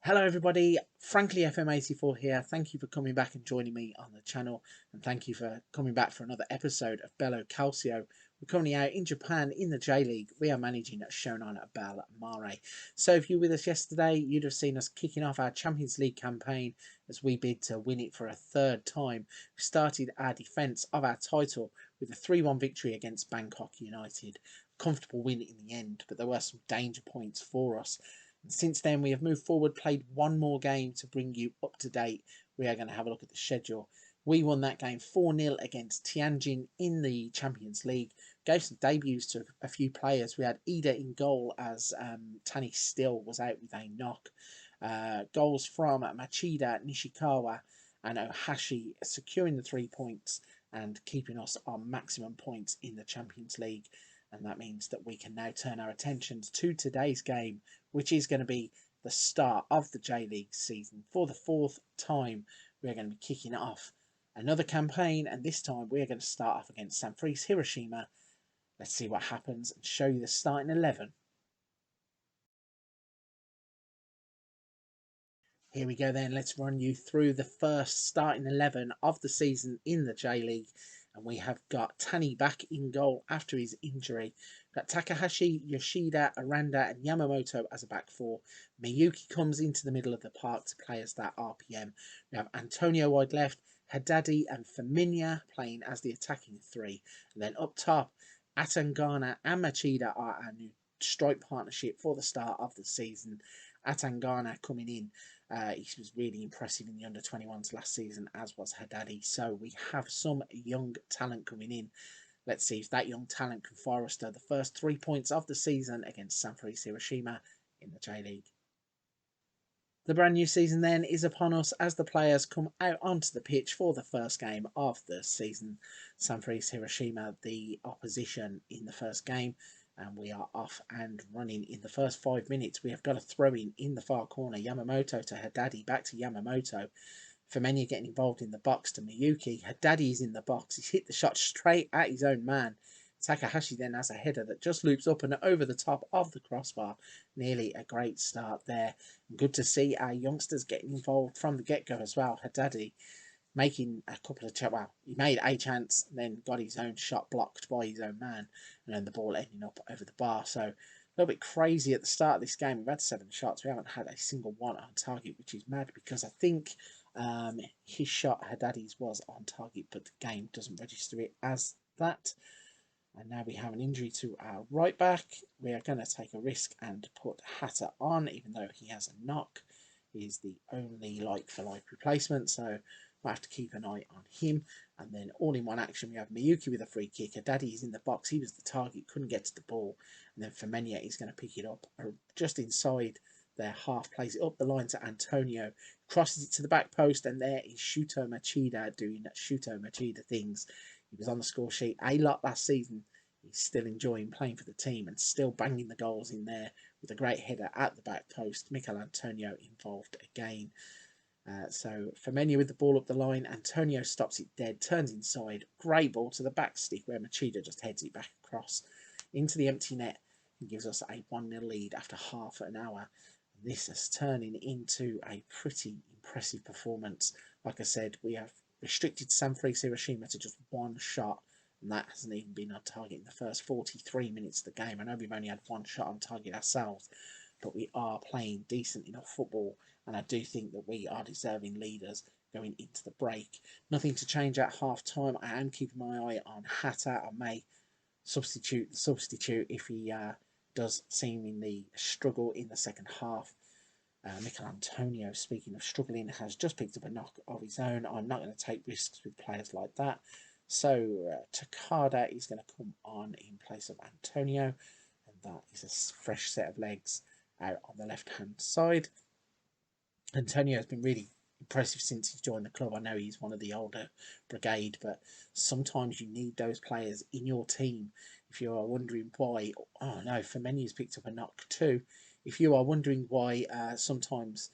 Hello everybody, Frankly FM84 here. Thank you for coming back and joining me on the channel, and thank you for coming back for another episode of Bello Calcio. We're currently out in Japan in the J-League. We are managing at Shonan Bellmare. So if you were with us yesterday, you'd have seen us kicking off our Champions League campaign as we bid to win it for a third time. We started our defence of our title with a 3-1 victory against Bangkok United. Comfortable win in the end, but there were some danger points for us. Since then, we have moved forward, played one more game to bring you up to date. We are going to have a look at the schedule. We won that game 4-0 against Tianjin in the Champions League. Gave some debuts to a few players. We had Ida in goal as Tani Still was out with a knock. Goals from Machida, Nishikawa and Ohashi securing the 3 points and keeping us on maximum points in the Champions League. And that means that we can now turn our attentions to today's game, which is going to be the start of the J-League season. For the fourth time, we're going to be kicking off another campaign, and this time we're going to start off against Sanfreece Hiroshima. Let's see what happens and show you the starting 11. Here we go then, let's run you through the first starting 11 of the season in the J-League. And we have got Tani back in goal after his injury. We've got Takahashi, Yoshida, Aranda and Yamamoto as a back four. Miyuki comes into the middle of the park to play as that RPM. We have Antonio wide left, Haddadi and Firmino playing as the attacking three. And then up top, Atangana and Machida are our new strike partnership for the start of the season. Atangana coming in. He was really impressive in the under-21s last season, as was Haddadi. So we have some young talent coming in. Let's see if that young talent can fire us to the first 3 points of the season against Sanfreece Hiroshima in the J-League. The brand new season then is upon us as the players come out onto the pitch for the first game of the season. Sanfreece Hiroshima, the opposition in the first game. And we are off and running in the first 5 minutes. We have got a throw in the far corner. Yamamoto to Haddadi, back to Yamamoto. Firmino getting involved in the box to Miyuki. Haddadi is in the box. He's hit the shot straight at his own man. Takahashi then has a header that just loops up and over the top of the crossbar. Nearly a great start there. Good to see our youngsters getting involved from the get-go as well. Haddadi making a couple of he made a chance and then got his own shot blocked by his own man, and then the ball ending up over the bar. So a little bit crazy at the start of this game. We've had 7 shots. We haven't had a single one on target, which is mad because I think his shot, Haddadi's, was on target, but the game doesn't register it as that. And now we have an injury to our right back. We are going to take a risk and put Hatta on, even though he has a knock. He's the only like-for-like replacement, so we'll have to keep an eye on him. And then all in one action, we have Miyuki with a free kick. Haddadi is in the box. He was the target, couldn't get to the ball. And then Firmino is going to pick it up just inside their half, plays it up the line to Antonio, crosses it to the back post, and there is Shuto Machida doing Shuto Machida things. He was on the score sheet a lot last season. He's still enjoying playing for the team and still banging the goals in there with a great header at the back post. Michael Antonio involved again. So Firmino with the ball up the line. Antonio stops it dead, turns inside. Great ball to the back stick where Machida just heads it back across into the empty net and gives us a 1-0 lead after half an hour. This is turning into a pretty impressive performance. Like I said, we have restricted Sanfreece Hiroshima to just 1 shot, and that hasn't even been on target in the first 43 minutes of the game. I know we've only had 1 shot on target ourselves, but we are playing decent enough football, and I do think that we are deserving leaders going into the break. Nothing to change at half-time. I am keeping my eye on Hatta. I may substitute the substitute if he does seemingly struggle in the second half. Michael Antonio, speaking of struggling, has just picked up a knock of his own. I'm not going to take risks with players like that. So Takada is going to come on in place of Antonio, and that is a fresh set of legs out on the left-hand side. Antonio has been really impressive since he's joined the club. I know he's one of the older brigade, but sometimes you need those players in your team. If you are wondering why, oh no, Firmino's picked up a knock too. If you are wondering why sometimes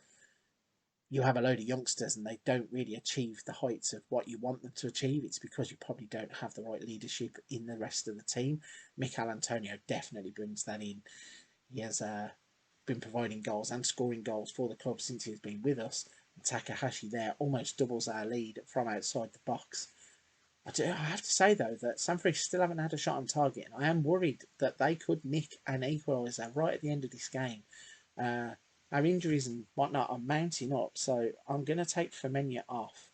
you have a load of youngsters and they don't really achieve the heights of what you want them to achieve, it's because you probably don't have the right leadership in the rest of the team. Michael Antonio definitely brings that in. He has been providing goals and scoring goals for the club since he's been with us. And Takahashi there almost doubles our lead from outside the box. I have to say, though, that Sanfreece still haven't had a shot on target, and I am worried that they could nick an equaliser right at the end of this game. Our injuries and whatnot are mounting up, so I'm going to take Femenia off.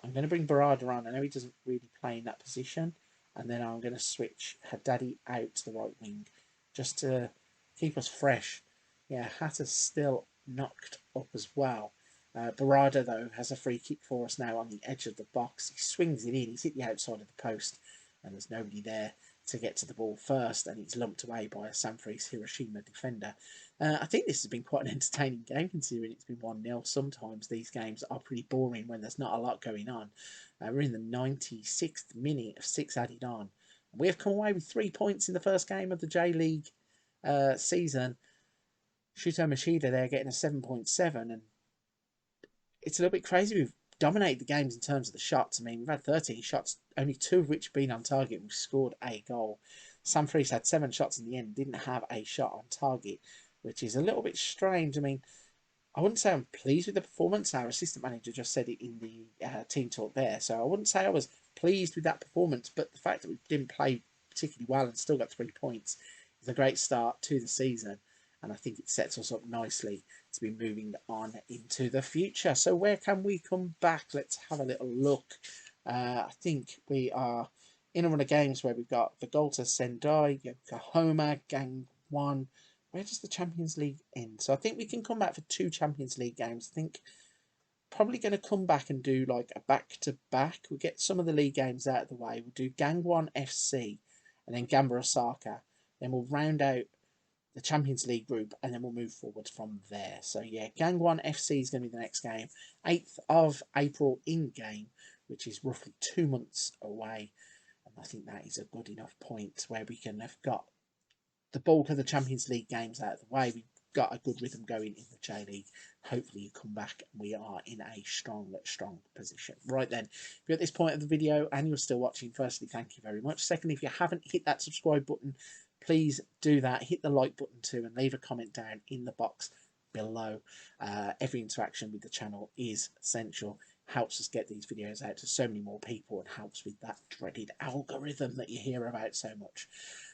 I'm going to bring Barada on. I know he doesn't really play in that position. And then I'm going to switch Haddadi out to the right wing just to keep us fresh. Yeah, Hatter's still knocked up as well. Barada, though, has a free kick for us now on the edge of the box. He swings it in. He's hit the outside of the post. And there's nobody there to get to the ball first. And it's lumped away by a Sanfreece Hiroshima defender. I think this has been quite an entertaining game considering it's been 1-0. Sometimes these games are pretty boring when there's not a lot going on. We're in the 96th minute of 6 added on. We have come away with 3 points in the first game of the J-League season. Shuto Machida there getting a 7.7. And it's a little bit crazy. We've dominated the games in terms of the shots. I mean, we've had 13 shots, only 2 of which have been on target. We've scored a goal. Sanfreece had 7 shots in the end, didn't have a shot on target, which is a little bit strange. I mean, I wouldn't say I'm pleased with the performance. Our assistant manager just said it in the team talk there. So I wouldn't say I was pleased with that performance, but the fact that we didn't play particularly well and still got 3 points is a great start to the season. And I think it sets us up nicely to be moving on into the future. So where can we come back? Let's have a little look. I think we are in a run of games where we've got Vigolta, Sendai, Yokohama, Gangwon. Where does the Champions League end? So I think we can come back for 2 Champions League games. I think probably going to come back and do like a back-to-back. We'll get some of the league games out of the way. We'll do Gangwon FC and then Gamba Osaka. Then we'll round out the Champions League group and then we'll move forward from there. So yeah, Gangwon FC is going to be the next game. 8th of April in-game, which is roughly 2 months away. And I think that is a good enough point where we can have got the bulk of the Champions League games out of the way. We've got a good rhythm going in the J-League. Hopefully you come back and we are in a strong position. Right then, if you're at this point of the video and you're still watching, firstly, thank you very much. Secondly, if you haven't hit that subscribe button, please do that. Hit the like button too and leave a comment down in the box below. Every interaction with the channel is essential. Helps us get these videos out to so many more people and helps with that dreaded algorithm that you hear about so much.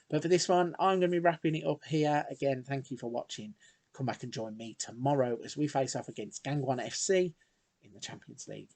But for this one, I'm going to be wrapping it up here. Again, thank you for watching. Come back and join me tomorrow as we face off against Gangwon FC in the Champions League.